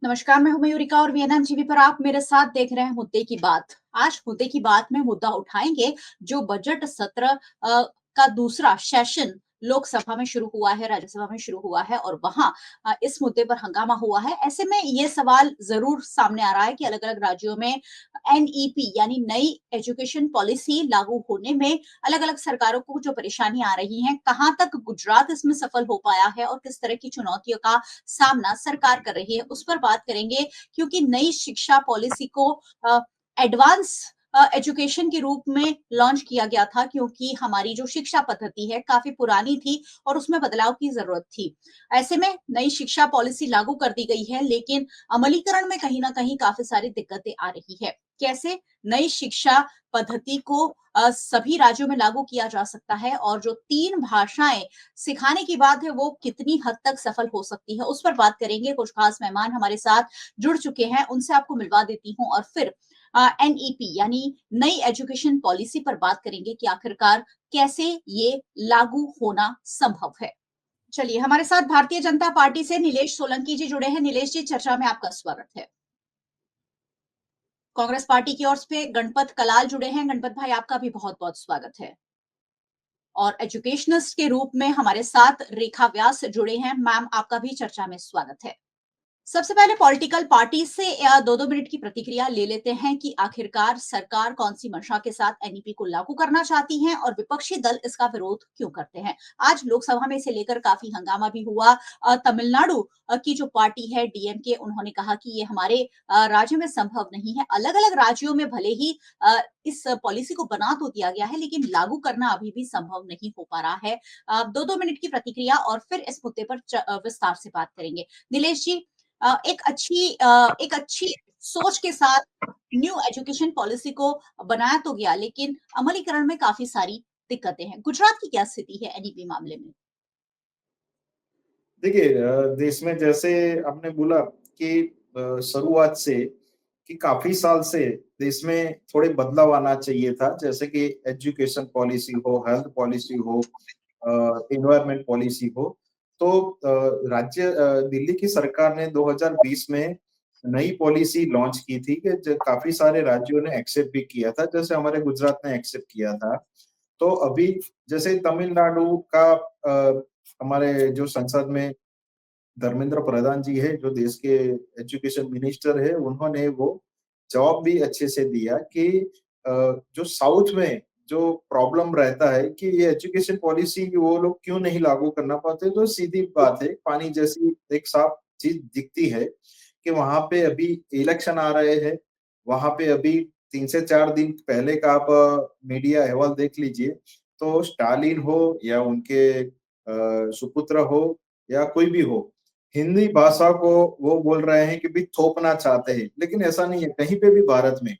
नमस्कार, मैं हूं मयूरिका और वीएनएम टीवी पर आप मेरे साथ देख रहे हैं मुद्दे की बात। आज मुद्दे की बात में मुद्दा उठाएंगे जो बजट सत्र का दूसरा सेशन लोकसभा में शुरू हुआ है, राज्यसभा में शुरू हुआ है और वहां इस मुद्दे पर हंगामा हुआ है। ऐसे में ये सवाल जरूर सामने आ रहा है कि अलग-अलग राज्यों में एनईपी यानी नई एजुकेशन पॉलिसी लागू होने में अलग-अलग सरकारों को जो परेशानी आ रही है, कहां तक गुजरात इसमें सफल हो पाया है और किस तरह की चुनौतियों का सामना सरकार कर रही है, उस पर बात करेंगे। क्योंकि नई शिक्षा पॉलिसी को एडवांस एजुकेशन के रूप में लॉन्च किया गया था, क्योंकि हमारी जो शिक्षा पद्धति है काफी पुरानी थी और उसमें बदलाव की जरूरत थी। ऐसे में नई शिक्षा पॉलिसी लागू कर दी गई है, लेकिन अमलीकरण में कहीं ना कहीं काफी सारी दिक्कतें आ रही है। कैसे नई शिक्षा पद्धति को सभी राज्यों में लागू किया जा सकता है और जो 3 भाषाएं सिखाने की बात है वो कितनी हद तक सफल हो सकती है, उस पर बात करेंगे। कुछ खास मेहमान हमारे साथ जुड़ चुके हैं, उनसे आपको मिलवा देती हूँ और फिर एनईपी यानी नई एजुकेशन पॉलिसी पर बात करेंगे कि आखिरकार कैसे ये लागू होना संभव है। चलिए, हमारे साथ भारतीय जनता पार्टी से नीलेश सोलंकी जी जुड़े हैं। नीलेश जी, चर्चा में आपका स्वागत है। कांग्रेस पार्टी की ओर से गणपत कलाल जुड़े हैं। गणपत भाई, आपका भी बहुत बहुत स्वागत है। और एजुकेशनिस्ट के रूप में हमारे साथ रेखा व्यास जुड़े हैं। मैम, आपका भी चर्चा में स्वागत है। सबसे पहले पॉलिटिकल पार्टी से 2-2 मिनट की प्रतिक्रिया ले लेते हैं कि आखिरकार सरकार कौन सी मंशा के साथ एनईपी को लागू करना चाहती है और विपक्षी दल इसका विरोध क्यों करते हैं। आज लोकसभा में इसे लेकर काफी हंगामा भी हुआ। तमिलनाडु की जो पार्टी है डीएमके, उन्होंने कहा कि ये हमारे राज्य में संभव नहीं है। अलग-अलग राज्यों में भले ही इस पॉलिसी को बना तो दिया गया है, लेकिन लागू करना अभी भी संभव नहीं हो पा रहा है। 2-2 मिनट की प्रतिक्रिया और फिर इस मुद्दे पर विस्तार से बात करेंगे। नीलेश जी, एक अच्छी सोच के साथ न्यू एजुकेशन पॉलिसी को बनाया तो गया, लेकिन अमलीकरण में काफी सारी दिक्कतें हैं। गुजरात की क्या स्थिति है एनईपी मामले में? देखिए, देश में जैसे आपने बोला कि शुरुआत से कि काफी साल से देश में थोड़े बदलाव आना चाहिए था, जैसे कि एजुकेशन पॉलिसी हो, हेल्थ पॉलिसी हो, एनवायरमेंट पॉलिसी हो। तो दिल्ली की सरकार ने 2020 में नई पॉलिसी लॉन्च की थी कि काफी सारे राज्यों ने एक्सेप्ट भी किया था, जैसे हमारे गुजरात ने एक्सेप्ट किया था। तो अभी जैसे तमिलनाडु का हमारे जो संसद में धर्मेंद्र प्रधान जी है, जो देश के एजुकेशन मिनिस्टर है, उन्होंने वो जवाब भी अच्छे से दिया कि जो साउथ में जो प्रॉब्लम रहता है कि ये एजुकेशन पॉलिसी वो लोग क्यों नहीं लागू करना पाते, तो सीधी बात है, पानी जैसी एक साफ चीज दिखती है कि वहां पे अभी इलेक्शन आ रहे हैं। वहां पे अभी 3 से 4 दिन पहले का आप मीडिया अहवाल देख लीजिए, तो स्टालिन हो या उनके सुपुत्र हो या कोई भी हो, हिंदी भाषा को वो बोल रहे हैं कि भी थोपना चाहते हैं। लेकिन ऐसा नहीं है, कहीं पे भी भारत में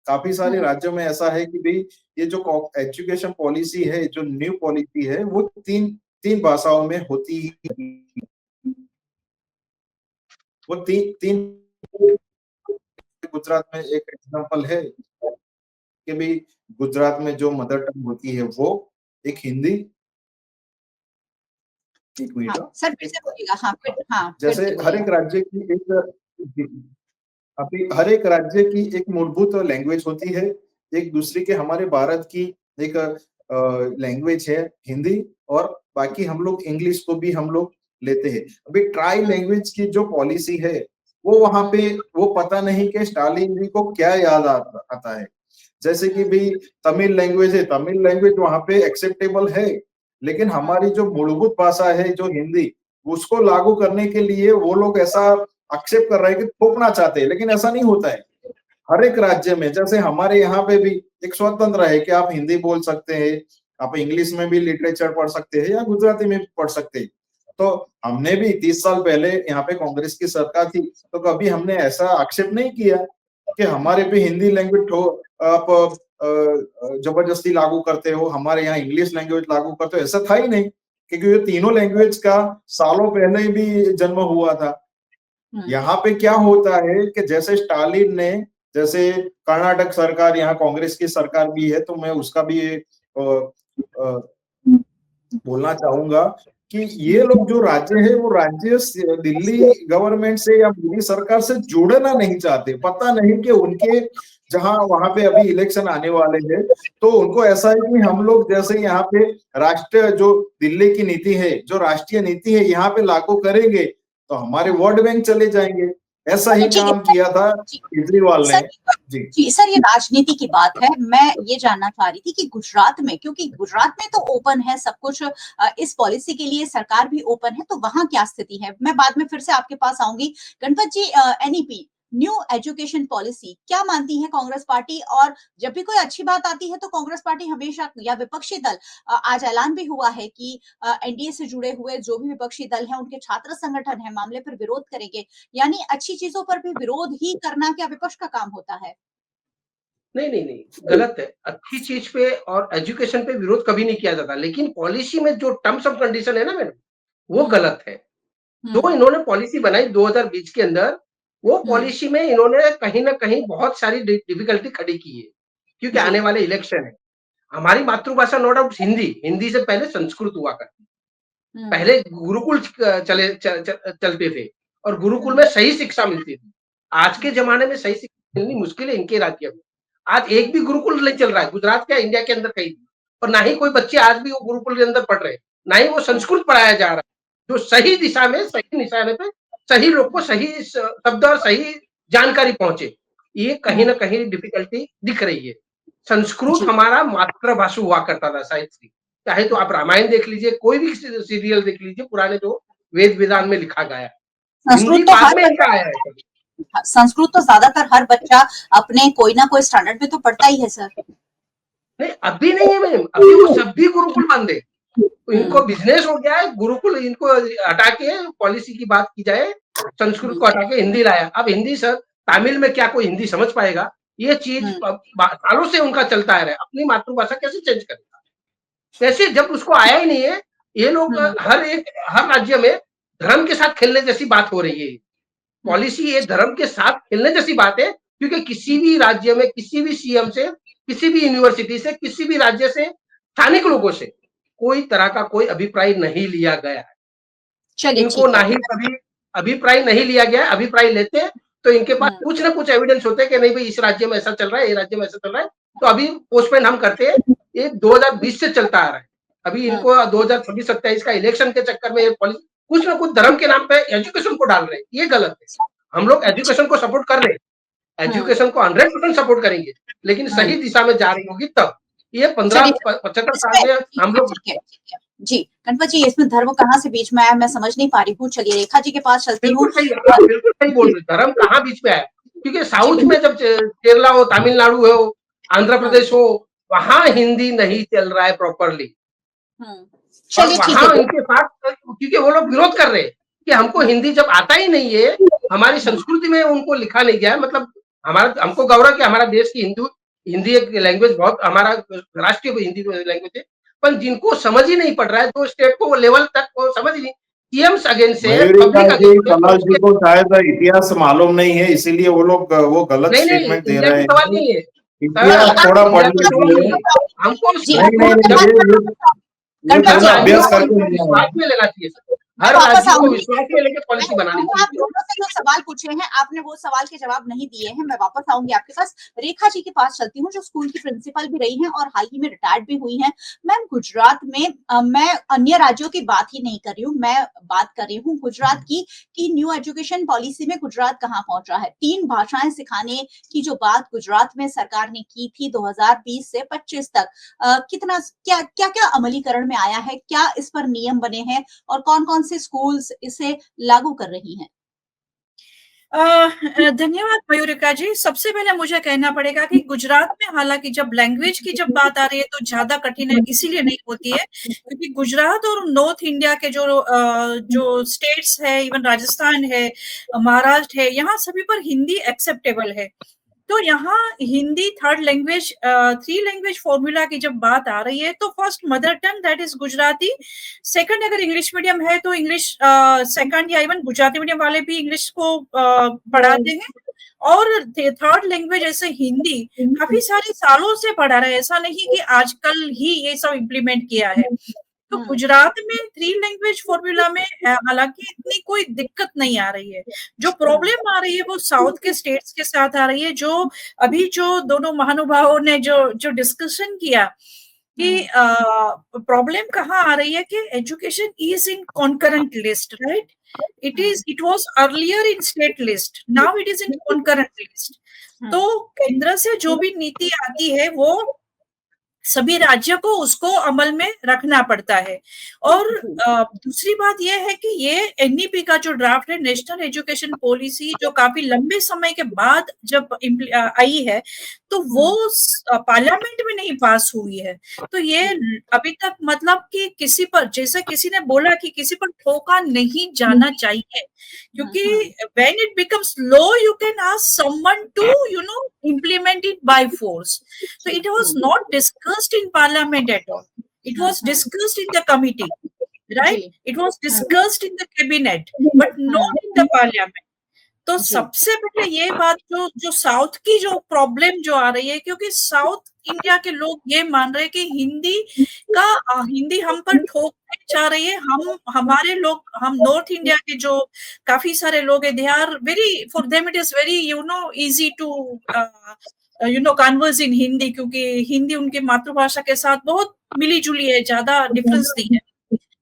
काफी सारे राज्यों में ऐसा है कि भाई ये जो एजुकेशन पॉलिसी है, जो न्यू पॉलिसी है, वो तीन तीन भाषाओं में होती ही। वो तीन तीन गुजरात में एक एग्जांपल है कि भाई गुजरात में जो मदर टंग होती है वो एक हिंदी। एक हाँ मिनट, सर, फिर से बोलिएगा। हाँ, फिर जैसे से हर बोलिएगा। एक राज्य की एक अभी हर एक राज्य की एक मूलभूत लैंग्वेज होती है। एक दूसरी के हमारे भारत की एक लैंग्वेज है हिंदी, और बाकी हम लोग इंग्लिश को भी हम लोग लेते हैं। अभी ट्राई लैंग्वेज की जो पॉलिसी है, वो वहां पे वो पता नहीं कि स्टालिन जी को क्या याद आता है। जैसे कि भी तमिल लैंग्वेज है, तमिल लैंग्वेज वहां पे एक्सेप्टेबल है, लेकिन हमारी जो मूलभूत भाषा है जो हिंदी, उसको लागू करने के लिए वो लोग ऐसा एक्सेप्ट कर रहे हैं कि थोपना चाहते हैं, लेकिन ऐसा नहीं होता है। हर एक राज्य में, जैसे हमारे यहाँ पे भी एक स्वतंत्र है कि आप हिंदी बोल सकते हैं, आप इंग्लिश में भी लिटरेचर पढ़ सकते हैं या गुजराती में भी पढ़ सकते हैं। तो हमने भी 30 साल पहले यहाँ पे कांग्रेस की सरकार थी, तो कभी हमने ऐसा एक्सेप्ट नहीं किया कि हमारे पे हिंदी लैंग्वेज आप जबरदस्ती लागू करते हो, हमारे यहाँ इंग्लिश लैंग्वेज लागू करते हो। ऐसा था ही नहीं, क्योंकि ये तीनों लैंग्वेज का सालों पहले भी जन्म हुआ था। यहाँ पे क्या होता है कि जैसे स्टालिन ने, जैसे कर्नाटक सरकार, यहाँ कांग्रेस की सरकार भी है, तो मैं उसका भी बोलना चाहूंगा कि ये लोग जो राज्य है वो राज्य दिल्ली गवर्नमेंट से या मोदी सरकार से जुड़ना नहीं चाहते। पता नहीं कि उनके जहां वहां पे अभी इलेक्शन आने वाले हैं, तो उनको ऐसा है कि हम लोग जैसे यहाँ पे राष्ट्र जो दिल्ली की नीति है, जो राष्ट्रीय नीति है यहाँ पे लागू करेंगे तो हमारे वोट बैंक चले जाएंगे। ऐसा ही चलिए ठीक है काम किया था केजरीवाल ने। सर। जी जी सर, ये राजनीति की बात है। मैं ये जानना चाह रही थी कि गुजरात में, क्योंकि गुजरात में तो ओपन है सब कुछ, इस पॉलिसी के लिए सरकार भी ओपन है, तो वहां क्या स्थिति है? मैं बाद में फिर से आपके पास आऊंगी। गणपत जी, एनईपी न्यू एजुकेशन पॉलिसी क्या मानती है कांग्रेस पार्टी? और जब भी कोई अच्छी बात आती है तो कांग्रेस पार्टी हमेशा, या विपक्षी दल, आज ऐलान भी हुआ है कि एनडीए से जुड़े हुए जो भी विपक्षी दल हैं, उनके छात्र संगठन है, मामले पर विरोध करेंगे। यानी अच्छी चीजों पर भी विरोध ही करना क्या विपक्ष का काम होता है? नहीं, नहीं, नहीं, गलत है। अच्छी चीज़ पे और एजुकेशन पे विरोध कभी नहीं किया जाता, लेकिन पॉलिसी में जो टर्म्स एंड कंडीशन है ना मैडम, वो गलत है। जो इन्होंने पॉलिसी बनाई 2020 के अंदर, वो पॉलिसी में इन्होंने कहीं न कहीं बहुत सारी डिफिकल्टी खड़ी की है, क्योंकि आने वाले इलेक्शन है। हमारी मातृभाषा नो डाउट हिंदी, हिंदी से पहले संस्कृत हुआ करती। पहले गुरुकुल चलते थे और गुरुकुल में सही शिक्षा मिलती थी। आज के ज़माने में सही शिक्षा मिलनी मुश्किल है इनके राज्य में। आज एक भी गुरुकुल नहीं चल रहा है, गुजरात क्या इंडिया के अंदर कहीं भी। और ना ही कोई बच्चे आज भी वो गुरुकुल के अंदर पढ़ रहे हैं, ना ही वो संस्कृत पढ़ाया जा रहा है। जो सही दिशा में, सही निशाने पे सही लोग को सही शब्द और सही जानकारी पहुँचे, ये कहीं न कहीं डिफिकल्टी दिख रही है। संस्कृत हमारा मातृभाषा हुआ करता था साहित्य की। चाहे तो आप रामायण देख लीजिए, कोई भी सीरियल देख लीजिए पुराने जो वेद वेदांत में लिखा गया है। हिंदी संस्कृत तो बाद हर में इनका आया है। संस्कृत तो ज्यादातर हर बच्चा अपने कोई ना कोई स्टैंडर्ड में तो पढ़ता ही है सर। नहीं, अभी नहीं है मैम, अभी वो सभी गुरुकुल बंद है। तो इनको बिजनेस हो गया है, गुरुकुल इनको हटा के पॉलिसी की बात की जाए, संस्कृत को हटा के हिंदी लाया। अब हिंदी सर, तमिल में क्या कोई हिंदी समझ पाएगा? ये चीज सालों से उनका चलता आ रहा है। अपनी मातृभाषा कैसे चेंज करेगा? वैसे जब उसको आया ही नहीं है, ये लोग हर राज्य में धर्म के साथ खेलने जैसी बात हो रही है। पॉलिसी ये धर्म के साथ खेलने जैसी बात है, क्योंकि किसी भी राज्य में किसी भी सीएम से, किसी भी यूनिवर्सिटी से, किसी भी राज्य से, स्थानिक लोगों से कोई तरह का कोई अभिप्राय नहीं लिया गया है। चलिए इनको ठीक ना है। ही कभी अभिप्राय नहीं लिया गया है। अभिप्राय लेते तो इनके पास कुछ ना कुछ एविडेंस होते कि नहीं भाई इस राज्य में ऐसा चल रहा है, ये राज्य में ऐसा चल रहा है, तो अभी पोस्टपोन हम करते हैं। ये 2020 से चलता आ रहा है। अभी इनको 2026-27 का इलेक्शन के चक्कर में ये पॉलिसी कुछ ना कुछ धर्म के नाम पे एजुकेशन को डाल रहे हैं, ये गलत है। हम लोग एजुकेशन को सपोर्ट कर रहे हैं, एजुकेशन को 100% सपोर्ट करेंगे, लेकिन सही दिशा में जा रही होगी तब। ये 15-75 साल में हम लोग ठीक है जी। गणपत जी, इसमें धर्म कहाँ से बीच में आया, मैं समझ नहीं पा रही हूँ। चलिए रेखा जी के पास चलती हूँ। बिल्कुल सही बोल रहे, धर्म कहाँ बीच में आया? क्योंकि साउथ में जब केरला हो, तमिलनाडु हो, आंध्र प्रदेश हो, वहां हिंदी नहीं चल रहा है प्रॉपरली। और वहां इनके साथ, क्योंकि वो लोग विरोध कर रहे हैं कि हमको हिंदी जब आता ही नहीं है, हमारी संस्कृति में उनको लिखा नहीं गया है। मतलब हमारा, हमको गौरव कि हमारा देश की हिंदी एक लैंग्वेज बहुत, हमारा राष्ट्रीय हिंदी लैंग्वेज है, पर जिनको समझ ही नहीं पड़ रहा है, तो स्टेट को वो लेवल तक वो समझ नहीं, सीएम्स अगेंस्ट है, पब्लिक कमल जी को शायद इतिहास मालूम नहीं है, इसीलिए वो लोग वो गलत स्टेटमेंट दे रहे हैं। सवाल नहीं है, इतिहास थोड़ा पढ़ लीजिए। हमको अभ्यास करके विश्वास में लेना चाहिए। हर राज्य को विश्वास में लेकर पॉलिसी बनानी चाहिए। आप दोनों से जो सवाल पूछे हैं, आपने वो सवाल के जवाब नहीं दिए हैं। मैं वापस आऊंगी आपके पास। रेखा जी के पास चलती हूँ, जो स्कूल की प्रिंसिपल भी रही हैं और हाल ही में रिटायर्ड भी हुई हैं। मैम, गुजरात में मैं अन्य राज्यों की बात ही नहीं कर रही हूँ, मैं बात कर रही हूँ गुजरात की, कि न्यू एजुकेशन पॉलिसी में गुजरात कहाँ पहुंच रहा है। 3 भाषाएं सिखाने की जो बात गुजरात में सरकार ने की थी 2020 से 25 तक, कितना क्या क्या क्या अमलीकरण में आया है? क्या इस पर नियम बने हैं और कौन कौन से स्कूल्स इसे लागू कर रही हैं? धन्यवाद मयूरिका जी। सबसे पहले मुझे कहना पड़ेगा कि गुजरात में हालांकि जब लैंग्वेज की जब बात आ रही है तो ज्यादा कठिन इसीलिए नहीं होती है क्योंकि गुजरात और नॉर्थ इंडिया के जो स्टेट्स है, इवन राजस्थान है, महाराष्ट्र है, यहाँ सभी पर हिंदी एक्सेप्टेबल है। तो यहाँ Hindi third language, 3 language formula की जब बात आ रही है तो first mother tongue that is Gujarati, second अगर इंग्लिश मीडियम है तो इंग्लिश सेकंड, या इवन गुजराती मीडियम वाले भी इंग्लिश को पढ़ाते हैं, और थर्ड लैंग्वेज ऐसे हिंदी काफी सारे सालों से पढ़ा रहे हैं। ऐसा नहीं कि आजकल ही ये सब इम्प्लीमेंट किया है। तो हम्म। गुजरात में 3 लैंग्वेज फॉर्मूला में हालांकि इतनी कोई दिक्कत नहीं आ रही है। जो प्रॉब्लम आ रही है वो साउथ के स्टेट्स के साथ आ रही है, जो अभी जो दोनों महानुभावों ने जो डिस्कशन किया कि प्रॉब्लम कहाँ आ रही है कि education is in concurrent list, right? It was earlier in state list, now it is in concurrent list. तो केंद्र से जो भी नीति आती है वो सभी राज्यों को उसको अमल में रखना पड़ता है। और दूसरी बात यह है कि ये एनईपी का जो ड्राफ्ट है, नेशनल एजुकेशन पॉलिसी, जो काफी लंबे समय के बाद जब आई है, तो वो पार्लियामेंट में नहीं पास हुई है। तो ये अभी तक मतलब कि किसी पर, जैसे किसी ने बोला कि किसी पर ठोका नहीं जाना चाहिए, क्योंकि when it becomes law you can ask someone to implement it by force. So it was not discussed in parliament at all. It was discussed in the committee, right? It was discussed in the cabinet, but not in the parliament. तो सबसे पहले ये बात जो south की जो problem जो आ रही है, क्योंकि साउथ इंडिया के लोग ये मान रहे हैं कि हिंदी हम पर ठोकने जा रही है। हमारे लोग, हम नॉर्थ इंडिया के जो काफी सारे लोग हैं, they are very, for them it is very easy to converse in Hindi, क्योंकि हिंदी उनकी मातृभाषा के साथ बहुत मिली जुली है, ज्यादा डिफरेंस नहीं है।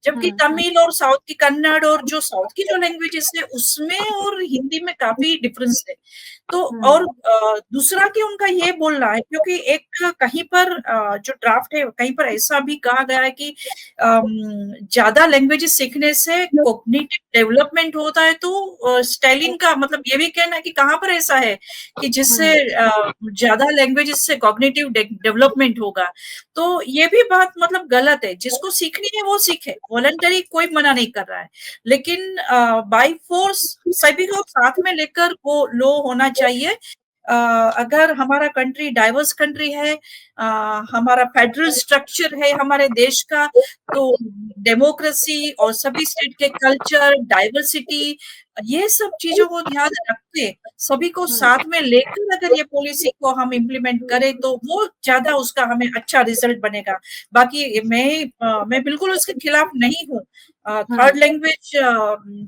जबकि तमिल और साउथ की कन्नड़ और जो साउथ की जो लैंग्वेजेस है उसमें और हिंदी में काफी डिफरेंस है। तो और दूसरा कि उनका ये बोलना है, क्योंकि एक कहीं पर जो ड्राफ्ट है कहीं पर ऐसा भी कहा गया है कि ज्यादा लैंग्वेजेस सीखने से कॉग्निटिव डेवलपमेंट होता है। तो स्टालिन का मतलब ये भी कहना है कि कहाँ पर ऐसा है कि जिससे ज्यादा लैंग्वेजेस से कॉग्निटिव डेवलपमेंट होगा। तो ये भी बात मतलब गलत है। जिसको सीखनी है वो सीखे, वॉलंटरी कोई मना नहीं कर रहा है, लेकिन बाय फोर्स सभी को साथ में लेकर वो लो होना चाहिए। अगर हमारा कंट्री डाइवर्स कंट्री है, हमारा फेडरल स्ट्रक्चर है हमारे देश का, तो डेमोक्रेसी और सभी स्टेट के कल्चर, डाइवर्सिटी, ये सब चीजों को ध्यान रखते सभी को साथ में लेकर अगर ये पॉलिसी को हम इम्प्लीमेंट करें तो वो ज्यादा उसका हमें अच्छा रिजल्ट बनेगा। बाकी मैं बिल्कुल उसके खिलाफ नहीं हूँ। Third language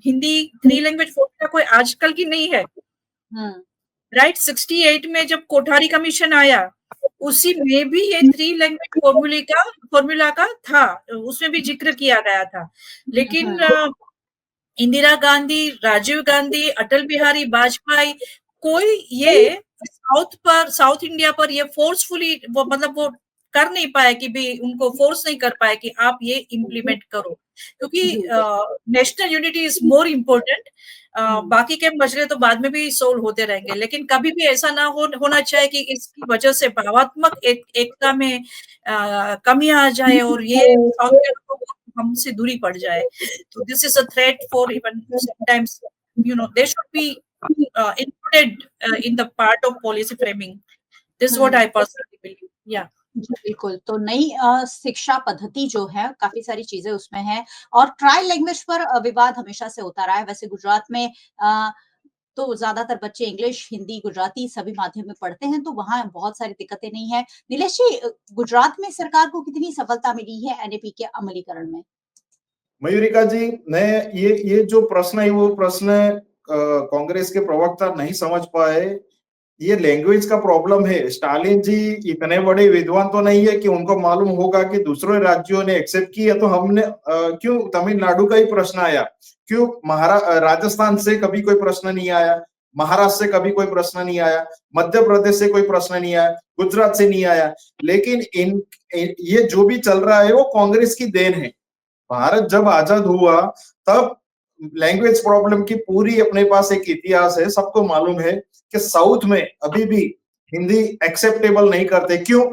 Hindi 3 language formula कोई आजकल की नहीं है, राइट? 68 में जब कोठारी कमीशन आया उसी में भी ये 3 लैंग्वेज फॉर्मूला का था, उसमें भी जिक्र किया गया था। लेकिन इंदिरा गांधी, राजीव गांधी, अटल बिहारी वाजपेयी, कोई ये साउथ इंडिया पर ये फोर्सफुली वो कर नहीं पाया कि भी उनको फोर्स नहीं कर पाया कि आप ये इम्प्लीमेंट करो, क्योंकि national unity is more important. बाकी के मसले तो बाद में भी सोल्व होते रहेंगे, लेकिन कभी भी ऐसा ना होना चाहिए कि इसकी वजह से भावात्मक एकता में कमी आ जाए और ये साउथ के लोगों को हमसे दूरी पड़ जाए। तो this is a threat for even sometimes they should be included in the part of policy framing. This is what I personally believe. Yeah. जी बिल्कुल। तो नई शिक्षा पद्धति जो है काफी सारी चीजें उसमें है, और ट्राई लैंग्वेज पर विवाद हमेशा से होता रहा है। वैसे गुजरात में तो ज्यादातर बच्चे इंग्लिश, हिंदी, गुजराती सभी माध्यम में पढ़ते हैं, तो वहाँ बहुत सारी दिक्कतें नहीं है। नीलेश जी, गुजरात में सरकार को कितनी सफलता मिली है एनईपी के अमलीकरण में? मयूरिका जी, मैं ये जो प्रश्न है वो प्रश्न कांग्रेस के प्रवक्ता नहीं समझ पाए। ये लैंग्वेज का प्रॉब्लम है। स्टालिन जी इतने बड़े विद्वान तो नहीं है कि उनको मालूम होगा कि दूसरे राज्यों ने एक्सेप्ट किया तो हमने क्यों तमिलनाडु का ही प्रश्न आया, क्यों राजस्थान से कभी कोई प्रश्न नहीं आया, महाराष्ट्र से कभी कोई प्रश्न नहीं आया, मध्य प्रदेश से कोई प्रश्न नहीं आया, गुजरात से नहीं आया। लेकिन ये जो भी चल रहा है वो कांग्रेस की देन है। भारत जब आजाद हुआ तब लैंग्वेज प्रॉब्लम की पूरी अपने पास एक इतिहास है। सबको मालूम है कि साउथ में अभी भी हिंदी एक्सेप्टेबल नहीं करते। क्यों?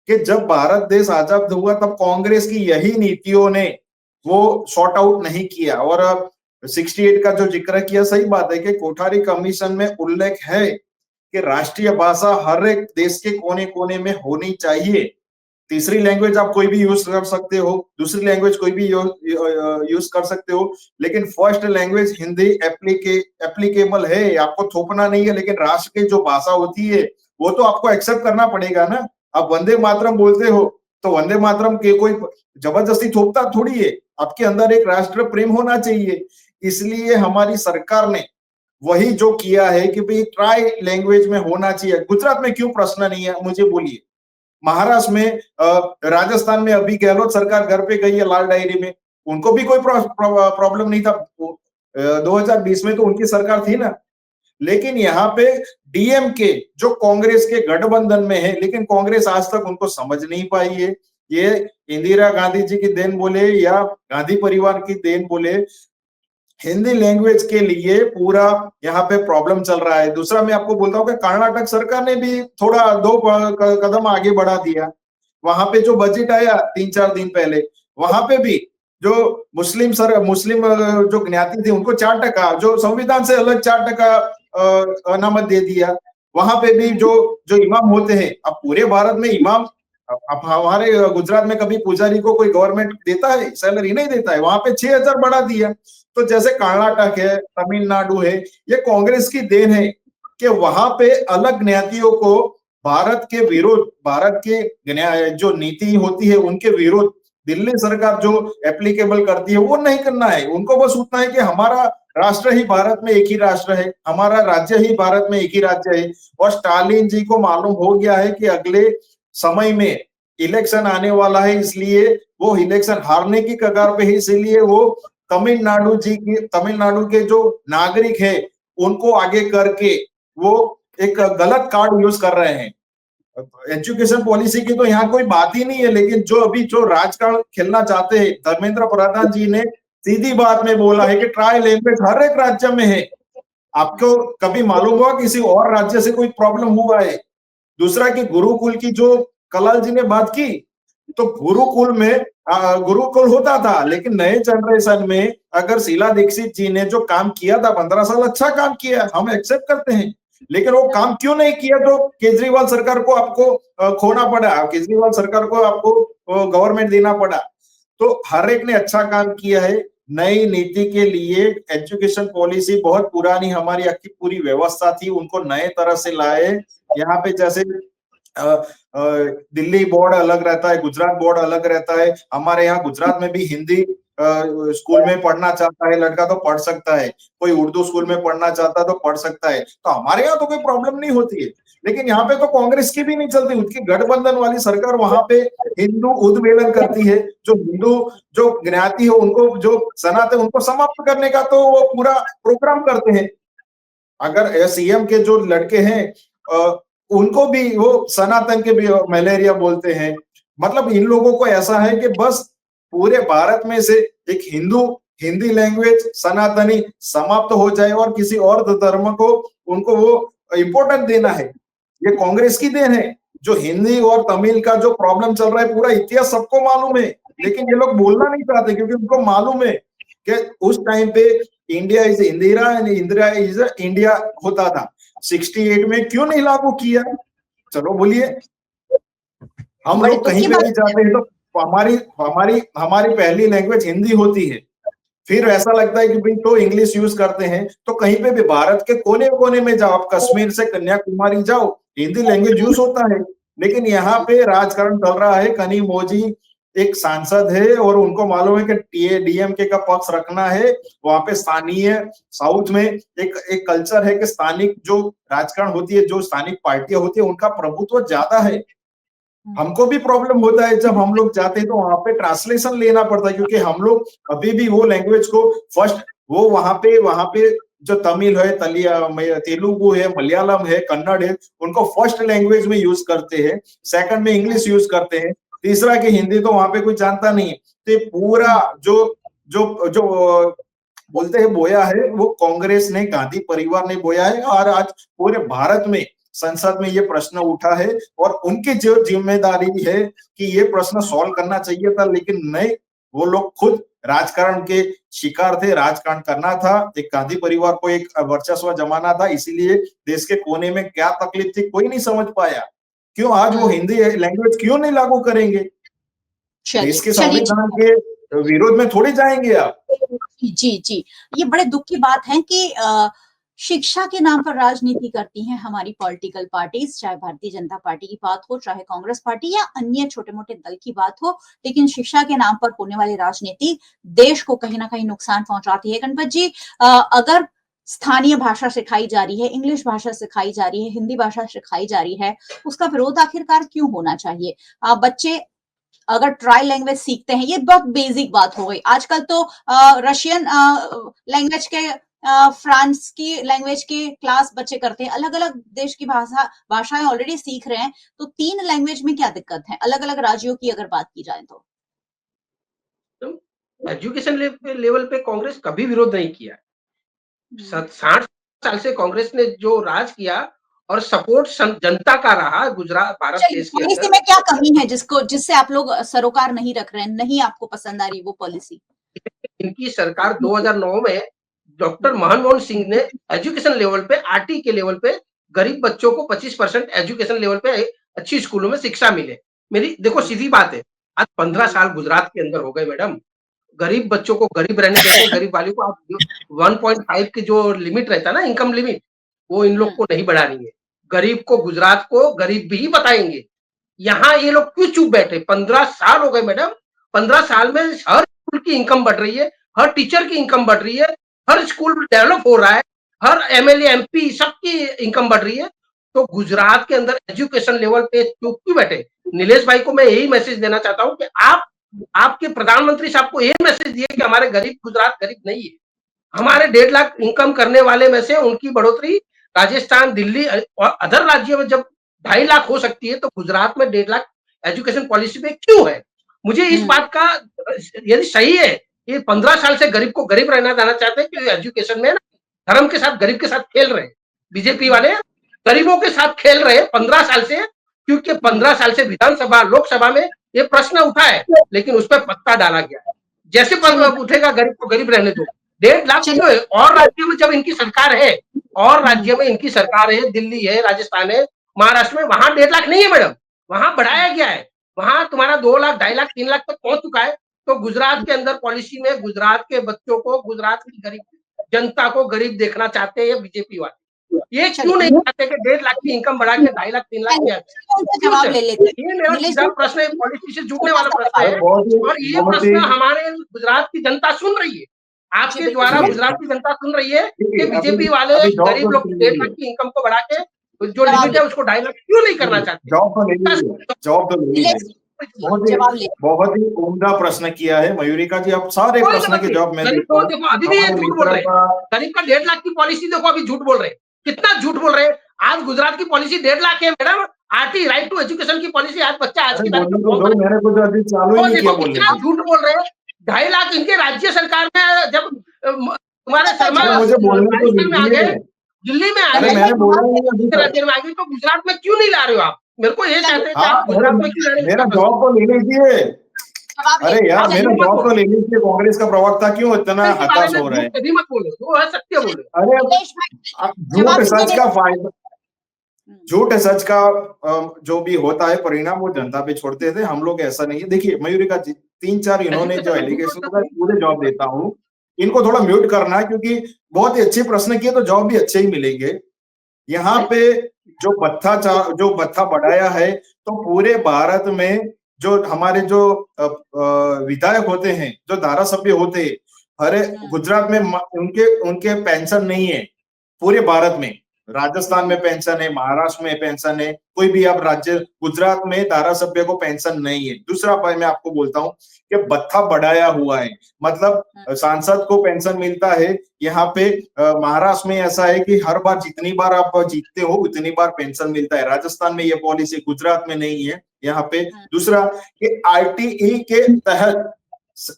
कि जब भारत देश आजाद हुआ तब कांग्रेस की यही नीतियों ने वो सॉर्ट आउट नहीं किया। और 68 का जो जिक्र किया, सही बात है कि कोठारी कमीशन में उल्लेख है कि राष्ट्रीय भाषा हर एक देश के कोने कोने में होनी चाहिए। तीसरी लैंग्वेज आप कोई भी यूज कर सकते हो, दूसरी लैंग्वेज कोई भी यूज कर सकते हो, लेकिन फर्स्ट लैंग्वेज हिंदी एप्लीकेबल है, आपको थोपना नहीं है। लेकिन राष्ट्र की जो भाषा होती है वो तो आपको एक्सेप्ट करना पड़ेगा ना। आप वंदे मातरम बोलते हो तो वंदे मातरम के कोई जबरदस्ती थोपता थोड़ी है, आपके अंदर एक राष्ट्र प्रेम होना चाहिए। इसलिए हमारी सरकार ने वही जो किया है कि भाई ट्राई लैंग्वेज में होना चाहिए। गुजरात में क्यों प्रश्न नहीं है, मुझे बोलिए। महाराष्ट्र में, राजस्थान में अभी गहलोत सरकार घर पे गई है लाल डायरी में, उनको भी कोई प्रॉब्लम नहीं था। 2020 में तो उनकी सरकार थी ना। लेकिन यहाँ पे डीएमके जो कांग्रेस के गठबंधन में है, लेकिन कांग्रेस आज तक उनको समझ नहीं पाई है। ये इंदिरा गांधी जी की देन बोले या गांधी परिवार की देन बोले, हिंदी लैंग्वेज के लिए पूरा यहाँ पे प्रॉब्लम चल रहा है। दूसरा मैं आपको बोलता हूँ कि कर्नाटक सरकार ने भी थोड़ा 2 कदम आगे बढ़ा दिया। वहां पे जो बजट आया 3-4 दिन पहले, वहां पे भी जो मुस्लिम जो ज्ञाति थे उनको 4%, जो संविधान से अलग 4% अनामत दे दिया। वहां पे भी जो इमाम होते हैं, अब पूरे भारत में इमाम, अब हमारे गुजरात में कभी पुजारी को कोई गवर्नमेंट देता है, सैलरी नहीं देता है, वहां पे 6,000 बढ़ा दिया। तो जैसे कर्नाटक है, तमिलनाडु है, ये कांग्रेस की देन है कि वहां पे अलग ज्ञातियों को भारत के विरोध, भारत के जो नीति होती है उनके विरोध दिल्ली सरकार जो एप्लीकेबल करती है वो नहीं करना है। उनको बस उतना है कि हमारा राष्ट्र ही भारत में एक ही राष्ट्र है, हमारा राज्य ही भारत में एक ही राज्य है। और स्टालिन जी को मालूम हो गया है कि अगले समय में इलेक्शन आने वाला है, इसलिए वो इलेक्शन हारने की कगार पे है। इसीलिए वो तमिलनाडु के जो नागरिक है उनको आगे करके वो एक गलत कार्ड यूज कर रहे हैं। एजुकेशन पॉलिसी की तो यहाँ कोई बात ही नहीं है, लेकिन जो राजकारण खेलना चाहते हैं, धर्मेंद्र प्रधान जी ने सीधी बात में बोला है कि ट्राई लैंग्वेज हर एक राज्य में है। आपको कभी मालूम हुआ किसी और राज्य से कोई प्रॉब्लम हुआ है? दूसरा कि गुरुकुल की जो कलाल जी ने बात की, तो गुरुकुल होता था, लेकिन नए जनरेशन में अगर शीला दीक्षित जी ने जो काम किया था 15 साल, अच्छा काम किया, हम एक्सेप्ट करते हैं। लेकिन वो काम क्यों नहीं किया तो केजरीवाल सरकार को आपको खोना पड़ा, केजरीवाल सरकार को आपको गवर्नमेंट देना पड़ा। तो हर एक ने अच्छा काम किया है। नई नीति के लिए एजुकेशन पॉलिसी बहुत पुरानी, हमारी आपकी पूरी व्यवस्था थी, उनको नए तरह से लाए। यहाँ पे जैसे दिल्ली बोर्ड अलग रहता है, गुजरात बोर्ड अलग रहता है। हमारे यहाँ गुजरात में भी हिंदी स्कूल में पढ़ना चाहता है लड़का तो पढ़ सकता है, कोई उर्दू स्कूल में पढ़ना चाहता है तो पढ़ सकता है। तो हमारे यहाँ तो कोई प्रॉब्लम नहीं होती है। लेकिन यहाँ पे तो कांग्रेस की भी नहीं चलती, उसकी गठबंधन वाली सरकार वहां पे हिंदू उद्वेलन करती है। जो हिंदू जो ज्ञाति है उनको, जो सनातन, उनको समाप्त करने का तो वो पूरा प्रोग्राम करते हैं। अगर सीएम के जो लड़के हैं उनको भी वो सनातन के भी मलेरिया बोलते हैं। मतलब इन लोगों को ऐसा है कि बस पूरे भारत में से एक हिंदी लैंग्वेज सनातनी समाप्त हो जाए और किसी और धर्म को उनको वो इंपॉर्टेंट देना है। ये कांग्रेस की देन है। जो हिंदी और तमिल का जो प्रॉब्लम चल रहा है पूरा इतिहास सबको मालूम है, लेकिन ये लोग बोलना नहीं चाहते क्योंकि उनको मालूम है कि उस टाइम पे India is Indira and Indira is India होता था। 68 में क्यों नहीं लागू किया? चलो बोलिए। हम लोग कहीं पे भी जाते हैं तो हमारी पहली लैंग्वेज हिंदी होती है, फिर ऐसा लगता है कि भाई तो इंग्लिश यूज करते हैं। तो कहीं पे भी भारत के कोने कोने में जाओ, आप कश्मीर से कन्याकुमारी जाओ, हिंदी लैंग्वेज यूज होता है। लेकिन यहाँ पे राजकारण चल रहा है, कनी मोजी एक सांसद है और उनको मालूम है कि डीएमके का पक्ष रखना है। वहां पे स्थानीय साउथ में एक कल्चर है कि स्थानिक जो राजकारण होती है, जो स्थानिक पार्टियां होती है, उनका प्रभुत्व ज्यादा है। हमको भी प्रॉब्लम होता है जब हम लोग जाते हैं तो वहां पे ट्रांसलेशन लेना पड़ता है, क्योंकि हम लोग अभी भी वो लैंग्वेज को फर्स्ट, वो वहां पे जो तमिल है, तेलुगु है, मलयालम है, कन्नड़ है, उनको फर्स्ट लैंग्वेज में यूज करते हैं, सेकंड में इंग्लिश यूज करते हैं, तीसरा की हिंदी तो वहां पे कोई जानता नहीं है। तो ये पूरा जो बोलते हैं बोया है, वो कांग्रेस ने, गांधी परिवार ने बोया है। और आज पूरे भारत में संसद में ये प्रश्न उठा है और उनकी जो जिम्मेदारी है कि ये प्रश्न सॉल्व करना चाहिए था, लेकिन नहीं, वो लोग खुद राजकारण के शिकार थे। राजकारण करना था, एक गांधी परिवार को एक वर्चस्व जमाना था, इसीलिए देश के कोने में क्या तकलीफ थी कोई नहीं समझ पाया। क्यों आज वो हिंदी लैंग्वेज क्यों नहीं लागू करेंगे? देश के संविधान के विरोध में थोड़ी जाएंगे आप। जी, ये बड़े दुख की बात है कि शिक्षा के नाम पर राजनीति करती हैं हमारी पॉलिटिकल पार्टीज, चाहे भारतीय जनता पार्टी की बात हो, चाहे कांग्रेस पार्टी या अन्य छोटे मोटे दल की बात हो, लेकिन शिक्षा के नाम पर होने वाली राजनीति देश को कहीं ना कहीं नुकसान पहुंचाती है। गणपत जी, अगर स्थानीय भाषा सिखाई जा रही है, इंग्लिश भाषा सिखाई जा रही है, हिंदी भाषा सिखाई जा रही है, उसका विरोध आखिरकार क्यों होना चाहिए? बच्चे अगर ट्राई लैंग्वेज सीखते हैं, ये बहुत बेसिक बात हो गई। आजकल तो रशियन लैंग्वेज के, फ्रांस की लैंग्वेज के क्लास बच्चे करते हैं, अलग अलग देश की भाषाएं ऑलरेडी सीख रहे हैं, तो 3 लैंग्वेज में क्या दिक्कत है अलग अलग राज्यों की अगर बात की जाए तो? एजुकेशन लेवल पे कांग्रेस कभी विरोध नहीं किया। 60 साल से कांग्रेस ने जो राज किया और सपोर्ट जनता का रहा गुजरात भारत देश के पॉलिसी में क्या कमी है जिससे आप लोग सरोकार नहीं रख रहे हैं, नहीं आपको पसंद आ रही वो पॉलिसी? इनकी सरकार 2009 में डॉक्टर मनमोहन सिंह ने एजुकेशन लेवल पे, आरटी के लेवल पे गरीब बच्चों को 25% एजुकेशन लेवल पे अच्छी स्कूलों में शिक्षा मिले। मेरी देखो सीधी बात है, आज 15 साल गुजरात के अंदर हो गए मैडम, गरीब बच्चों को गरीब रहने देते हैं, गरीब वालों को आप 1.5 की जो लिमिट रहता है ना, इनकम लिमिट, वो इन लोग को नहीं बढ़ानी है। गरीब को, गुजरात को गरीब भी बताएंगे। यहाँ ये लोग क्यों चुप बैठे? 15 साल हो गए मैडम, 15 साल में हर स्कूल की इनकम बढ़ रही है, हर टीचर की इनकम बढ़ रही है, हर स्कूल डेवलप हो रहा है, हर एमएलए एमपी सबकी इनकम बढ़ रही है। तो गुजरात के अंदर एजुकेशन लेवल पे चुप क्यों बैठे? नीलेश भाई को मैं यही मैसेज देना चाहता हूँ कि आपके प्रधानमंत्री साहब को यही मैसेज दिए कि हमारे गरीब, गुजरात गरीब नहीं है। हमारे 1.5 लाख इनकम करने वाले में से उनकी बढ़ोतरी राजस्थान, दिल्ली और अदर राज्यों में जब 2.5 लाख हो सकती है, तो गुजरात में 1.5 लाख एजुकेशन पॉलिसी में क्यों है? मुझे इस बात का, यदि सही है ये 15 साल से गरीब को गरीब रहना देना चाहते हैं कि एजुकेशन में धर्म के साथ, गरीब के साथ खेल रहे हैं। बीजेपी वाले गरीबों के साथ खेल रहे हैं 15 साल से, क्योंकि 15 साल से विधानसभा, लोकसभा में ये प्रश्न उठा है, लेकिन उस पर पत्ता डाला गया। जैसे उठेगा गरीब को गरीब रहने दो। 1.5 लाख क्यों है? और राज्यों में जब इनकी सरकार है, और राज्यों में इनकी सरकार है, दिल्ली है, राजस्थान है, महाराष्ट्र में, वहां 1.5 लाख नहीं है मैडम, वहां बढ़ाया गया है। वहां तुम्हारा 2 लाख, 2.5 लाख, 3 लाख तक पहुंच चुका है। तो गुजरात के अंदर पॉलिसी में गुजरात के बच्चों को, गुजरात की गरीब जनता को गरीब देखना चाहते हैं बीजेपी वाले। ये क्यों नहीं चाहते कि 1.5 लाख की इनकम बढ़ा के 2.5 लाख, 3 लाख किया? जवाब ले लेते हैं। ये मेरा सीधा प्रश्न है, पॉलिसी से जुड़ने वाला प्रश्न है, और ये प्रश्न हमारे गुजरात की जनता सुन रही है। आपके द्वारा गुजरात की जनता सुन रही है कि बीजेपी वाले गरीब लोग 1.5 लाख की इनकम को बढ़ा के जो लिमिट है उसको 2.5 लाख क्यों नहीं करना चाहते? जवाब तो बहुत ही उम्दा प्रश्न किया है मयूरिका जी। आप सारे प्रश्न के जवाब मैं देखो अभी भी झूठ बोल रहे हैं। गरीब का 1.5 लाख की पॉलिसी देखो, अभी झूठ बोल रहे हैं। कितना झूठ बोल रहे हैं? आज गुजरात की पॉलिसी 1.5 लाख है madam. RT, right to education की पॉलिसी, आज बच्चा आज की तारीख में कितना झूठ बोल रहे हैं। 2.5 लाख इनके राज्य सरकार में, जब तुम्हारे शर्मा में आ गए, दिल्ली में आ गए, राज्य में आ गए, तो गुजरात में क्यों नहीं ला रहे हो आप? मेरे को ये चाहते हैं कि आप गुजरात में क्यों ला रहे हो? मेरा जवाब तो ले लीजिए। अरे यार, मेरा जवाब तो ले लीजिए। कांग्रेस का प्रवक्ता क्यों इतना हताश हो रहा है? कभी मत बोलो, वो है सत्य बोलो। अरे झूठ सच का फायदा, झूठ सच का जो भी होता है परिणाम वो जनता पे छोड़ते थे। हम लोग ऐसा नहीं है। देखिए मयूरिका जी, 3-4 इन्होंने जो एलिगेशन का पूरे जवाब देता हूँ, इनको थोड़ा म्यूट करना है, क्योंकि बहुत ही अच्छे प्रश्न किए तो जवाब भी अच्छे ही मिलेंगे। यहाँ पे जो भत्ता बढ़ाया है, तो पूरे भारत में जो हमारे जो विधायक होते हैं, जो धारासभ्य होते हैं, अरे गुजरात में उनके पेंशन नहीं है। पूरे भारत में, राजस्थान में पेंशन है, महाराष्ट्र में पेंशन है, कोई भी आप राज्य, गुजरात में धारासभ्य को पेंशन नहीं है। दूसरा मैं आपको बोलता हूँ कि भत्ता बढ़ाया हुआ है, मतलब सांसद को पेंशन मिलता है। यहाँ पे महाराष्ट्र में ऐसा है कि हर बार जितनी बार आप जीतते हो उतनी बार पेंशन मिलता है। राजस्थान में ये पॉलिसी, गुजरात में नहीं है यहाँ पे। दूसरा कि आरटीई के तहत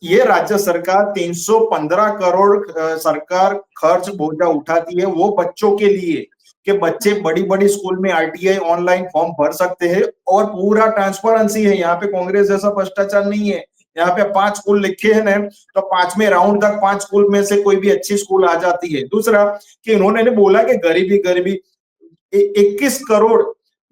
ये राज्य सरकार 315 करोड़ सरकार खर्च बोझा उठाती है वो बच्चों के लिए, कि बच्चे बड़ी बड़ी स्कूल में आरटीआई ऑनलाइन फॉर्म भर सकते हैं, और पूरा ट्रांसपेरेंसी है। यहाँ पे कांग्रेस जैसा भ्रष्टाचार नहीं है। यहाँ पे 5 स्कूल लिखे हैं ना, तो 5वें राउंड तक 5 स्कूल में से कोई भी अच्छी स्कूल आ जाती है। दूसरा कि इन्होंने बोला कि गरीबी 21 करोड़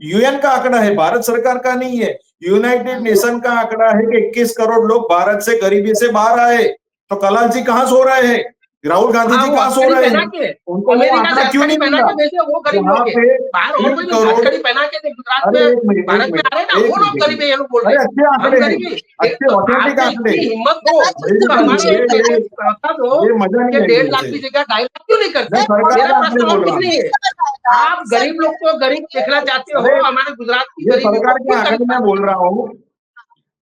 यूएन का आंकड़ा है, भारत सरकार का नहीं है। यूनाइटेड नेशन का आंकड़ा है कि 21 करोड़ लोग भारत से गरीबी से बाहर आए। तो कलाल जी कहां सो रहे हैं? राहुल गांधी हाँ, जी वो कहाँ सो हथकड़ी रहे पहना हैं? के उनको वो अमेरिका से आंकड़ा क्यों हथकड़ी नहीं पहना मिला? के भेजे वो गरीब यहाँ लोग पे हैं। बाहर और कोई 1 नहीं, करोड़, हथकड़ी पहना के गुजरात अरे में, एक मिनट, भारत में आ रहे हैं ना, वो लोग गरीब है, ये लोग बोल अरे रहे हैं। अच्छे हम आंकड़े हैं, गरीबी अच्छे तो ऑथेंटिक आपने आंकड़े। इतनी हिम्मत हो मेरी तो बात हमारे ये बता दो ये मजा नहीं कि आएगी 1.5 लाख मुझे। की जगह 2.5 लाख क्यों नहीं करते? मैं सरकार मेरा का प्रश्न आंकड़े और बोल कुछ रहा नहीं हूँ। है। आप गरीब लोग को गरीब देखना चाहते हो, अरे हमारे गुजरात की ये गरीबी को सरकार के क्यों आंकड़े मैं गरीब बोल रहा हूँ।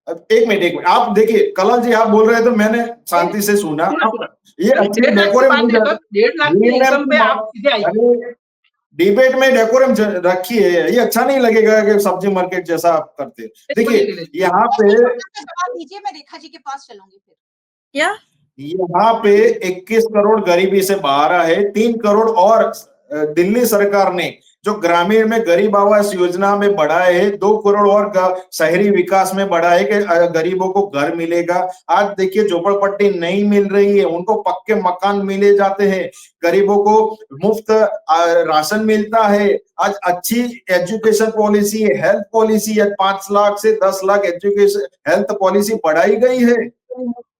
अब एक मिनट, आप देखिए कलाल जी आप बोल रहे हैं तो मैंने शांति से सुना। सुना अब ये जब अच्छी 1.5 लाख की डेकोरम बात है तो 1.5 लाख की इनकम पे आप सीधे आइए। अरे डिबेट में डेकोरम रखी है, ये अच्छा नहीं लगेगा कि सब्जी मार्केट जैसा आप करते हैं। देखिए यहाँ पे जवाब दीजिए, मैं रेखा जी के पास चलूंगी फिर। क्या यहाँ पे 21 करोड़ गरीबी से बाहर है, 3 करोड़ और दिल्ली सरकार ने जो ग्रामीण में गरीब आवास योजना में बढ़ाए है, 2 करोड़ और शहरी विकास में बढ़ाए कि गरीबों को घर मिलेगा। आज देखिए झोपड़पट्टी नहीं मिल रही है, उनको पक्के मकान मिले जाते हैं, गरीबों को मुफ्त राशन मिलता है। आज अच्छी एजुकेशन पॉलिसी है, हेल्थ पॉलिसी है, 5 लाख से 10 लाख एजुकेशन हेल्थ पॉलिसी बढ़ाई गई है।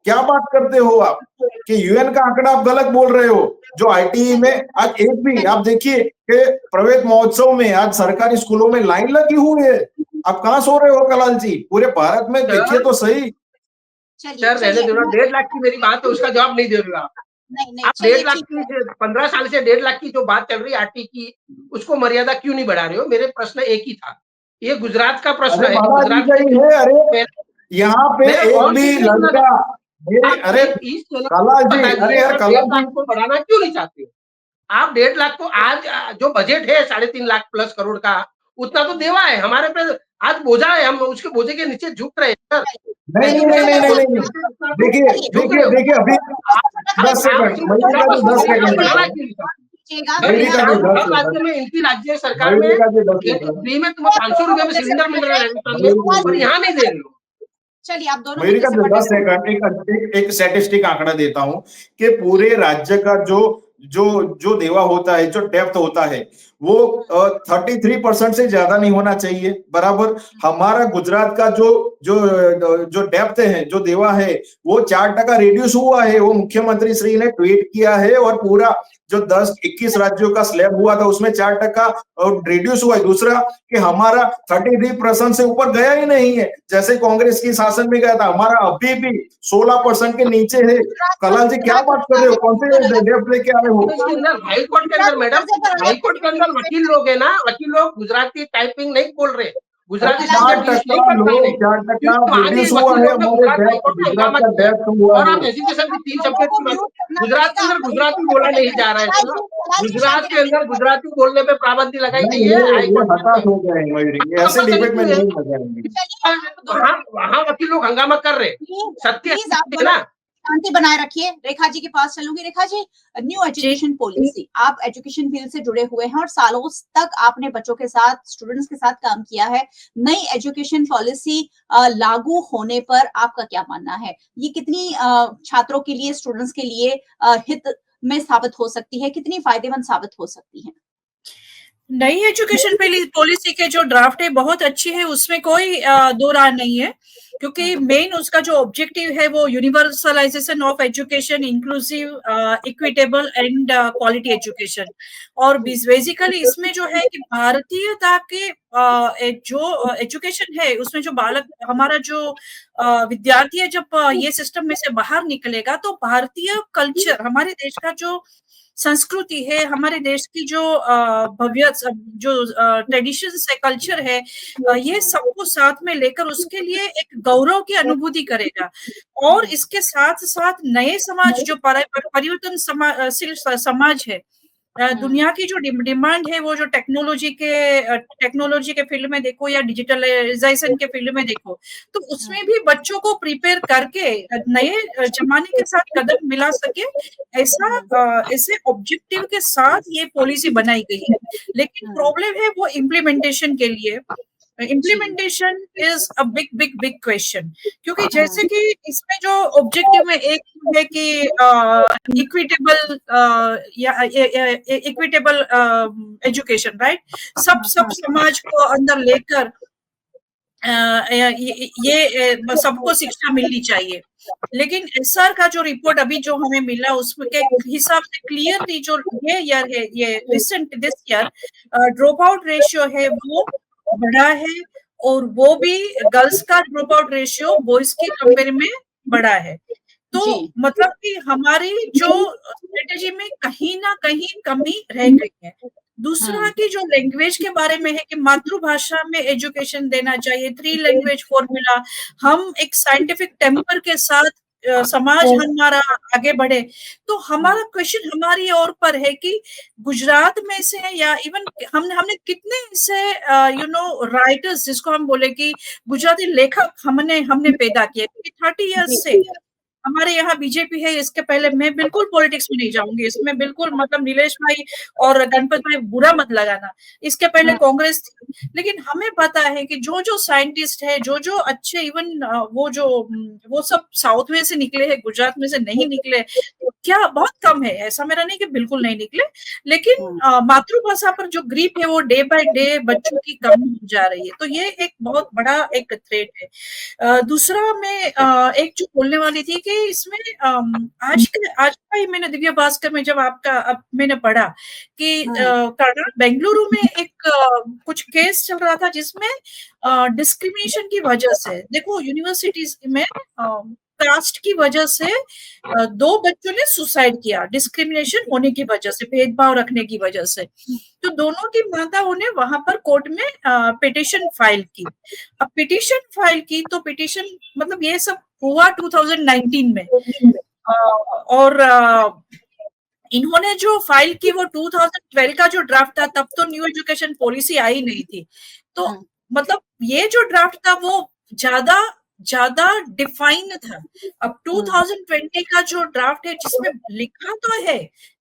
क्या बात करते हो आप कि यूएन का आंकड़ा आप गलत बोल रहे हो? जो आईटी में आज एक भी आप देखिए कि प्रवेश महोत्सव में आज सरकारी स्कूलों में लाइन लगी हुई है। आप कहाँ सो रहे हो कलाल जी? पूरे भारत में देखिए तो सही। सर रहने दो ना, 1.5 लाख की मेरी बात है, उसका जवाब नहीं दे रहे हो आप। नहीं, आप चलिए 1.5 लाख ठीक की है। 15 साल से 1.5 लाख की जो बात चल रही है आरटी की, उसको मर्यादा क्यों नहीं बढ़ा रहे हो? मेरे प्रश्न एक ही था। ये गुजरात का प्रश्न अरे है। बाबा जी गुजरात सही है। अरे यहाँ पे मेरा एक और भी चीजें सुना लड़का अरे इस चैनल कलाल जी, बताइए, अरे यार आप कलाल 1.5 लाख जी, को बढ़ाना क्यों नहीं चाहते हो? आप 1.5 लाख को आज जो बजट है 3.5 लाख प्लस करोड़ का, उतना तो देवा है हमारे पे। आज बोझा है, हम उसके बोझे के नीचे झुक रहे हैं सर। नहीं नहीं नहीं नहीं नहीं नहीं देखिए देखिए देखिए अभी 10 सेकंड मयूरिका जी 10 सेकंड बढ़ाना दीजिए। क्यों नहीं चाहते? मयूरिका जी 10 हर राज्य सेकंड में इनकी राज्य सरकार में मयूरिका जी 10 सेकंड फ्री में तुम्हें 500 रुपए में सिलेंडर मिल रहा है राजस्थान में, और यहाँ नहीं दे रहे हो। चलिए आप दोनों मयूरिका मुद्दे जी से 10 सेकंड एक स्टैटिस्टिक आंकड़ा देता हूं कि पूरे राज्य का जो जो जो देवा होता है, जो डेप्थ होता है, वो 33% से ज्यादा नहीं होना चाहिए बराबर। हमारा गुजरात का जो जो जो डेप्थ है, जो देवा है, वो 4% रिड्यूस हुआ है। वो मुख्यमंत्री श्री ने ट्वीट किया है और पूरा जो 10-21 राज्यों का स्लैब हुआ था उसमें 4% रिड्यूस हुआ है। दूसरा कि हमारा 33% से ऊपर गया ही नहीं है, जैसे कांग्रेस की शासन में गया था। हमारा अभी भी 16% के नीचे है। कलाल जी क्या बात कर रहे हो? कौन से डेप्थ लेके आए हो? इसके अंदर हाईकोर्ट के अंदर मैडम, हाईकोर्ट के अंदर वकील लोग है ना, वकील लोग गुजराती टाइपिंग नहीं बोल रहे, गुजराती शब्द यूज नहीं कर पा रहे, 4% क्योंकि वहां भी रिड्यूस हुआ वकील है लोग ने हमारे गुजरात हाईकोर्ट में गुजरात हंगामा का किया है। डेप्थ हुआ और है। आप एजुकेशन की 3 सब्जेक्ट की बात, गुजरात के अंदर गुजराती बोला नहीं जा रहा है सर। गुजरात के अंदर गुजराती बोलने पे पाबंदी लगाई गई है ये हाईकोर्ट हताश हो गए मयूरी, ऐसे डिबेट में नहीं मजा आएंगे। वहां वकील लोग हंगामा कर रहे, सत्य प्लीज आप है ना। शांति बनाए रखिए। रेखा जी के पास चलूंगी। Rekha ji, new education policy, आप एजुकेशन फील्ड से जुड़े हुए हैं और सालों तक आपने बच्चों के साथ, स्टूडेंट्स के साथ काम किया है। नई एजुकेशन पॉलिसी लागू होने पर आपका क्या मानना है? ये कितनी छात्रों के लिए, स्टूडेंट्स के लिए हित में साबित हो सकती है, कितनी फायदेमंद साबित हो सकती है? नई एजुकेशन पॉलिसी के जो ड्राफ्ट है बहुत अच्छी है, उसमें कोई दो राय नहीं है, क्योंकि मेन उसका जो ऑब्जेक्टिव है वो universalization of education, inclusive, equitable and quality education. और बेसिकली इसमें जो है कि भारतीयता के जो एजुकेशन है उसमें जो बालक, हमारा जो विद्यार्थी है, जब ये सिस्टम में से बाहर निकलेगा तो भारतीय कल्चर, हमारे देश का जो संस्कृति है, हमारे देश की जो भव्य जो ट्रेडिशंस है, कल्चर है, ये सबको साथ में लेकर उसके लिए एक गौरव की अनुभूति करेगा। और इसके साथ साथ नए समाज, जो परिवर्तनशील समाज है, दुनिया की जो डिमांड है, वो जो टेक्नोलॉजी के फील्ड में देखो या डिजिटलाइजेशन के फील्ड में देखो, तो उसमें भी बच्चों को प्रिपेयर करके नए जमाने के साथ कदम मिला सके, ऐसे ऑब्जेक्टिव के साथ ये पॉलिसी बनाई गई है। लेकिन प्रॉब्लम है वो इम्प्लीमेंटेशन के लिए। Implementation is a big big big question, क्योंकि जैसे कि इसमें जो ऑब्जेक्टिव में एक है कि इक्विटेबल या इक्विटेबल एजुकेशन, राइट, सब समाज को अंदर लेकर ये सबको शिक्षा मिलनी चाहिए। लेकिन एसआर का जो रिपोर्ट अभी जो हमें मिला उसमें के हिसाब से क्लियरली जो ये ईयर है, ये recent this year drop out ratio है वो बढ़ा है, और वो भी गर्ल्स का ड्रॉप आउट रेशियो बॉयज के कंपेयर में बढ़ा है। तो मतलब कि हमारी जो स्ट्रेटेजी में कहीं ना कहीं कमी रह गई है। दूसरा की जो लैंग्वेज के बारे में है कि मातृभाषा में एजुकेशन देना चाहिए, 3 लैंग्वेज फॉर्मूला, हम एक साइंटिफिक टेम्पर के साथ समाज हमारा आगे बढ़े। तो हमारा क्वेश्चन हमारी ओर पर है कि गुजरात में से या इवन हमने कितने से राइटर्स जिसको हम बोले कि गुजराती लेखक हमने पैदा किए, 30 इयर्स से हमारे यहाँ बीजेपी है। इसके पहले मैं बिल्कुल पॉलिटिक्स में नहीं जाऊंगी, इसमें बिल्कुल मतलब नीलेश भाई और गणपत भाई बुरा मत लगाना, इसके पहले कांग्रेस थी। लेकिन हमें पता है कि जो साइंटिस्ट है, जो अच्छे इवन वो सब साउथ में से निकले हैं, गुजरात में से नहीं निकले, क्या बहुत कम है। ऐसा मेरा नहीं कि बिल्कुल नहीं निकले, लेकिन मातृभाषा पर जो ग्रिप है वो डे बाय डे बच्चों की कम हो जा रही है। तो ये एक बहुत बड़ा एक थ्रेट है। दूसरा मैं एक जो बोलने वाली थी कि इसमें आज का ही मैंने दिव्य भास्कर में जब मैंने पढ़ा कि बेंगलुरु में एक कुछ केस चल रहा था जिसमें डिस्क्रिमिनेशन की वजह से, देखो यूनिवर्सिटीज में कास्ट की वजह से 2 बच्चों ने सुसाइड किया, डिस्क्रिमिनेशन होने की वजह से, भेदभाव रखने की वजह से। तो दोनों की माताओं ने वहां पर कोर्ट में पिटीशन फाइल की। अब पिटीशन फाइल की तो पिटीशन मतलब ये सब हुआ 2019 में, और इन्होंने जो फाइल की वो 2012 का जो ड्राफ्ट था, तब तो न्यू एजुकेशन पॉलिसी आई नहीं थी। तो मतलब ये जो ड्राफ्ट था वो ज्यादा डिफाइन था। अब 2020 का जो ड्राफ्ट है जिसमें लिखा तो है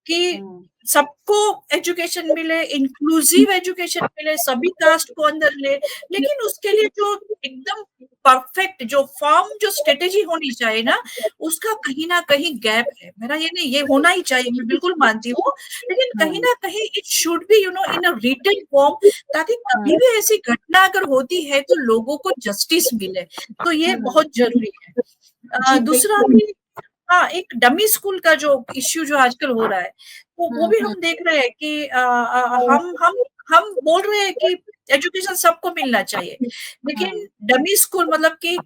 कि सबको एजुकेशन मिले, इंक्लूसिव एजुकेशन मिले, सभी कास्ट को अंदर ले, लेकिन उसके लिए जो एकदम परफेक्ट जो फॉर्म जो स्ट्रेटेजी होनी चाहिए ना, उसका कहीं ना कहीं गैप है। मेरा ये नहीं, ये होना ही चाहिए, मैं बिल्कुल मानती हूँ, लेकिन कहीं ना कहीं it should be in a written form, ताकि कभी भी ऐसी घटना अगर होती है तो लोगों को जस्टिस मिले। तो ये बहुत जरूरी है। दूसरा हाँ, एक डमी स्कूल का जो इश्यू जो आजकल हो रहा है वो भी हम देख रहे हैं कि हम बोल रहे हैं कि एजुकेशन सबको मिलना चाहिए, लेकिन डमी स्कूल मतलब कि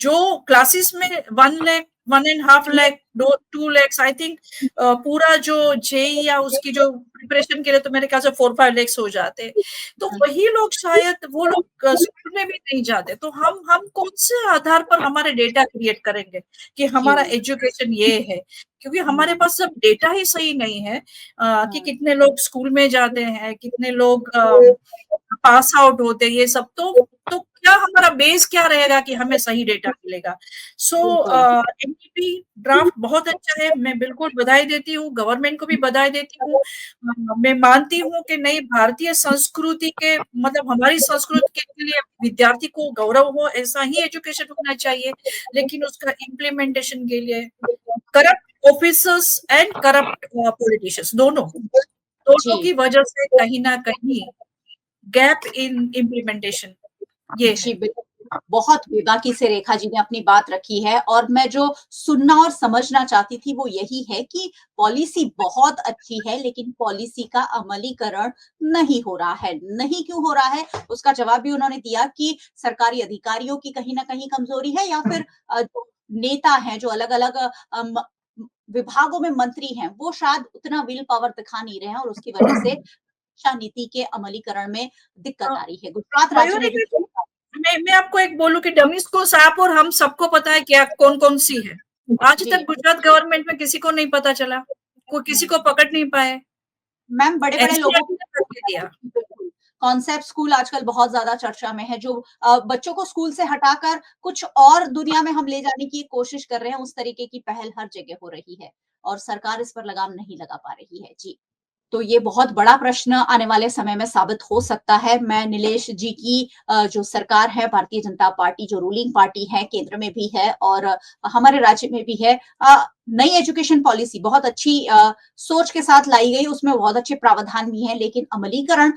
जो क्लासेस में 1 लाख 1.5 लाख 2 लाख आई थिंक पूरा जो जेई या उसकी जो प्रिपरेशन के लिए तो मेरे ख्याल से 4-5 लाख हो जाते, तो वही लोग शायद वो लोग स्कूल में भी नहीं जाते। तो हम कौन से आधार पर हमारे डेटा क्रिएट करेंगे कि हमारा एजुकेशन ये है, क्योंकि हमारे पास सब डेटा ही सही नहीं है कि कितने लोग स्कूल में जाते हैं, कितने लोग पास आउट होते, ये सब तो क्या हमारा बेस क्या रहेगा कि हमें सही डेटा मिलेगा। सो एनईपी ड्राफ्ट बहुत अच्छा है, मैं बिल्कुल बधाई देती हूँ, गवर्नमेंट को भी बधाई देती हूँ। मैं मानती हूँ कि नई भारतीय संस्कृति के मतलब हमारी संस्कृति के लिए विद्यार्थी को गौरव हो, ऐसा ही एजुकेशन होना चाहिए, लेकिन उसका इम्प्लीमेंटेशन के लिए corrupt officers and corrupt politicians दोनों की वजह से कहीं ना कहीं गैप इन इम्प्लीमेंटेशन ये है। बहुत बेबाकी से रेखा जी ने अपनी बात रखी है, और मैं जो सुनना और समझना चाहती थी वो यही है कि पॉलिसी बहुत अच्छी है, लेकिन पॉलिसी का अमलीकरण नहीं हो रहा है। नहीं क्यों हो रहा है उसका जवाब भी उन्होंने दिया कि सरकारी अधिकारियों की कहीं ना कहीं कमजोरी है, या फिर जो नेता हैं जो अलग अलग विभागों में मंत्री हैं वो शायद उतना विल पावर दिखा नहीं रहे हैं, और उसकी वजह से शिक्षा नीति के अमलीकरण में दिक्कत आ रही है। गुजरात राज्य में मैं आपको एक बोलूं कि डमी स्कूल्स आप और हम सबको पता है क्या कौन सी है। आज तक गुजरात गवर्नमेंट में किसी को नहीं पता चला, कोई किसी को पकड़ नहीं पाए। मैम बड़े लोगों को दिया। कॉन्सेप्ट स्कूल आजकल बहुत ज्यादा चर्चा में है, जो बच्चों को स्कूल से हटाकर कुछ और दुनिया में हम ले जाने की कोशिश कर रहे हैं, उस तरीके की पहल हर जगह हो रही है और सरकार इस पर लगाम नहीं लगा पा रही है। जी, तो ये बहुत बड़ा प्रश्न आने वाले समय में साबित हो सकता है। मैं नीलेश जी की जो सरकार है, भारतीय जनता पार्टी जो रूलिंग पार्टी है, केंद्र में भी है और हमारे राज्य में भी है, से एजुकेशन पॉलिसी बहुत अच्छी सोच के साथ लाई गई, उसमें बहुत अच्छे प्रावधान भी हैं, लेकिन अमलीकरण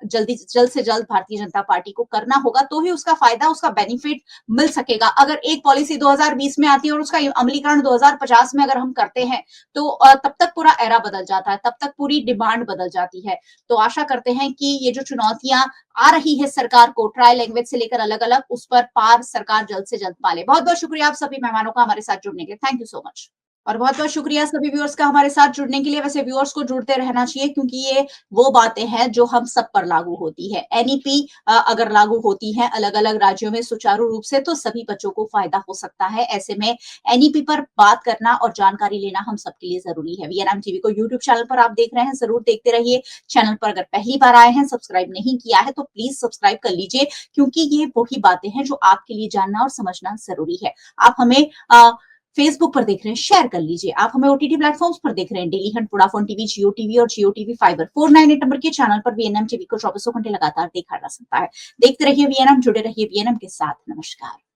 जल्द से जल्द भारतीय जनता पार्टी को करना होगा, तो ही उसका फायदा, उसका बेनिफिट मिल सकेगा। अगर एक पॉलिसी 2020 में आती है और उसका अमलीकरण 2050 में अगर हम करते हैं, तो तब तक पूरा एरा बदल जाता है, तब तक पूरी डिमांड बदल जाती है। तो आशा करते हैं कि ये जो चुनौतियां आ रही है सरकार को, ट्राई लैंग्वेज से लेकर अलग अलग, उस पर पार सरकार जल्द से जल्द पाले। बहुत बहुत शुक्रिया आप सभी मेहमानों का हमारे साथ जुड़ने के लिए। Thank you so much. और बहुत बहुत शुक्रिया सभी व्यूअर्स का हमारे साथ जुड़ने के लिए। वैसे व्यूअर्स को जुड़ते रहना चाहिए, क्योंकि ये वो बातें हैं जो हम सब पर लागू होती है। एनईपी अगर लागू होती है अलग अलग राज्यों में सुचारू रूप से, तो सभी बच्चों को फायदा हो सकता है। ऐसे में एनईपी पर बात करना और जानकारी लेना हम सबके लिए जरूरी है। वीएनएम टीवी को यूट्यूब चैनल पर आप देख रहे हैं, जरूर देखते रहिए। चैनल पर अगर पहली बार आए हैं, सब्सक्राइब नहीं किया है, तो प्लीज सब्सक्राइब कर लीजिए, क्योंकि ये वही बातें हैं जो आपके लिए जानना और समझना जरूरी है। आप हमें फेसबुक पर देख रहे हैं, शेयर कर लीजिए। आप हमें ओटीटी प्लेटफॉर्म्स पर देख रहे हैं, डेली हंट, वोडाफोन टीवी, जियो टीवी और जियो टीवी फाइबर। 498 नंबर के चैनल पर वीएनएम टीवी को 24 घंटे लगातार देखा जा सकता है। देखते रहिए वीएनएम, जुड़े रहिए वीएनएम के साथ। नमस्कार।